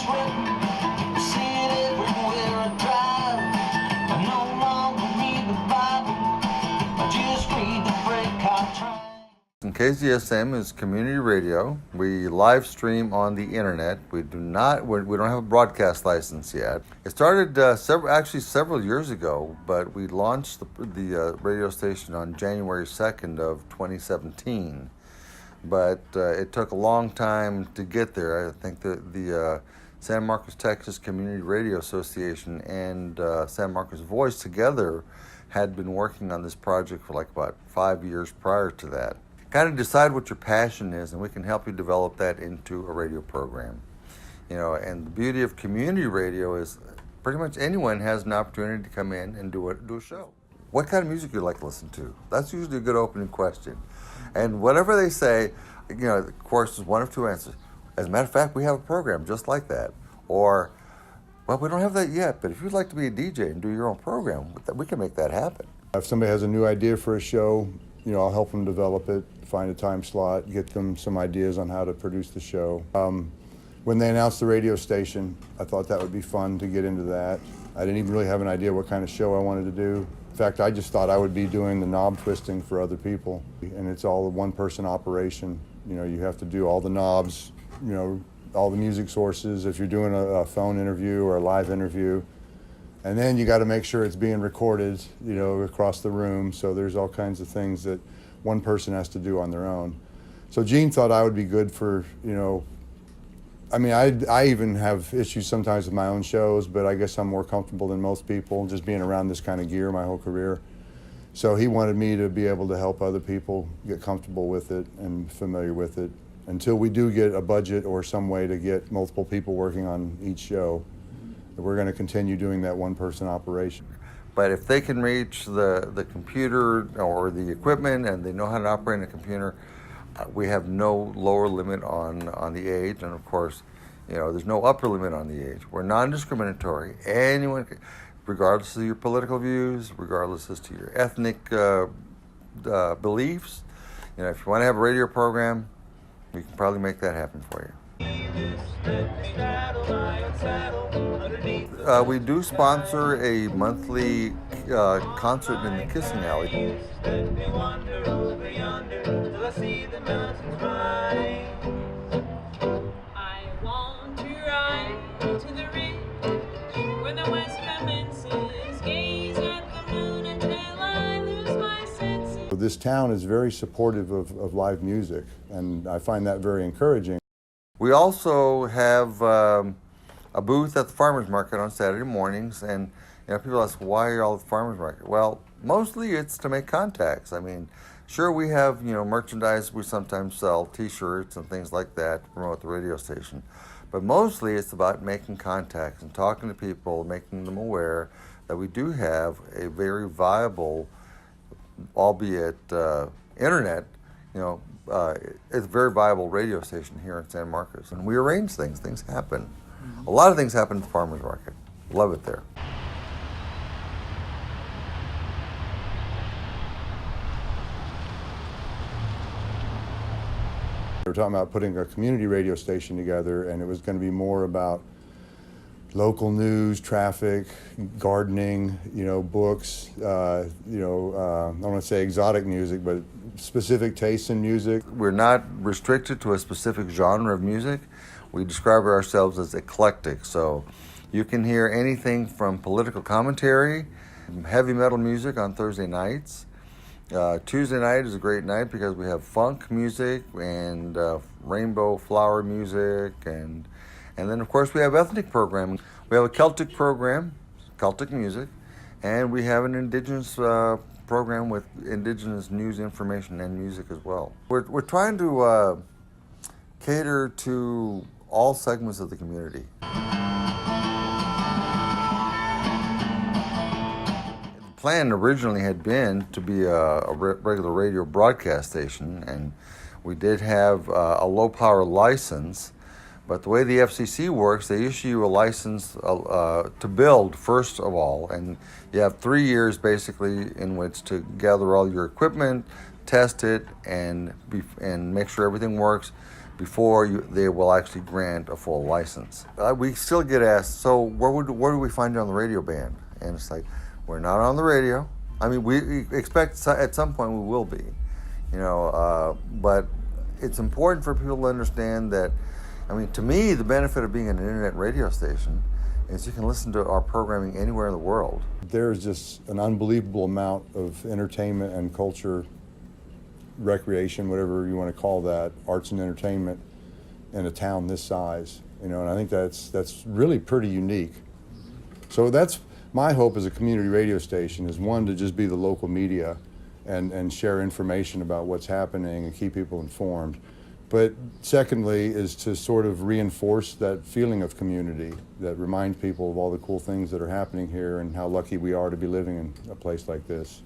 written. See it everywhere I drive. I no longer read the Bible. I just read the freight car train. And KZSM is community radio. We live stream on the internet. We don't have a broadcast license yet. It started several years ago, but we launched the radio station on January 2nd of 2017. But it took a long time to get there. I think the San Marcos, Texas Community Radio Association and San Marcos Voice together had been working on this project for like about 5 years prior to that. Kind of decide what your passion is, and we can help you develop that into a radio program. You know, and the beauty of community radio is pretty much anyone has an opportunity to come in and do a show. What kind of music do you like to listen to? That's usually a good opening question. And whatever they say, you know, of course, there's one of two answers. As a matter of fact, we have a program just like that. Or, well, we don't have that yet, but if you'd like to be a DJ and do your own program, we can make that happen. If somebody has a new idea for a show, you know, I'll help them develop it, find a time slot, get them some ideas on how to produce the show. When they announced the radio station, I thought that would be fun to get into that. I didn't even really have an idea what kind of show I wanted to do. In fact, I just thought I would be doing the knob twisting for other people. And it's all a one-person operation. You know, you have to do all the knobs, you know, all the music sources, if you're doing a phone interview or a live interview. And then you got to make sure it's being recorded, you know, across the room. So there's all kinds of things that one person has to do on their own. So Gene thought I would be good for, you know, I mean, I even have issues sometimes with my own shows, but I guess I'm more comfortable than most people just being around this kind of gear my whole career. So he wanted me to be able to help other people get comfortable with it and familiar with it until we do get a budget or some way to get multiple people working on each show. We're going to continue doing that one-person operation. But if they can reach the computer or the equipment and they know how to operate a computer, we have no lower limit on the age, and of course, you know, there's no upper limit on the age. We're non-discriminatory. Anyone, regardless of your political views, regardless as to your ethnic beliefs, you know, if you want to have a radio program, we can probably make that happen for you. We do sponsor a monthly concert in the Kissing Alley. This town is very supportive of live music, and I find that very encouraging. We also have a booth at the farmers market on Saturday mornings, and you know, people ask, why are you all at the farmers market? Well, mostly it's to make contacts. I mean, sure, we have, you know, merchandise. We sometimes sell T-shirts and things like that to promote the radio station, but mostly it's about making contacts and talking to people, making them aware that we do have a very viable, albeit internet, you know, it's a very viable radio station here in San Marcos, and we arrange things. Things happen. A lot of things happen at the farmers market. Love it there. We were talking about putting a community radio station together, and it was going to be more about local news, traffic, gardening, you know, books, you know, I don't want to say exotic music, but specific tastes in music. We're not restricted to a specific genre of music. We describe ourselves as eclectic, so you can hear anything from political commentary, heavy metal music on Thursday nights. Tuesday night is a great night because we have funk music and rainbow flower music, and then of course we have ethnic programming. We have a Celtic program, Celtic music, and we have an indigenous program with indigenous news, information, and music as well. We're trying to cater to all segments of the community. The plan originally had been to be a regular radio broadcast station, and we did have a low power license, but the way the FCC works, they issue you a license to build first of all, and you have 3 years basically in which to gather all your equipment, test it, and make sure everything works before they will actually grant a full license. We still get asked, so where do we find you on the radio band? And it's like, we're not on the radio. I mean, we expect at some point we will be, but it's important for people to understand that, I mean, to me, the benefit of being an internet radio station is you can listen to our programming anywhere in the world. There's just an unbelievable amount of entertainment and culture, recreation, whatever you want to call that, arts and entertainment in a town this size, and I think that's really pretty unique. So that's my hope as a community radio station, is one, to just be the local media and share information about what's happening and keep people informed. But secondly is to sort of reinforce that feeling of community, that reminds people of all the cool things that are happening here and how lucky we are to be living in a place like this.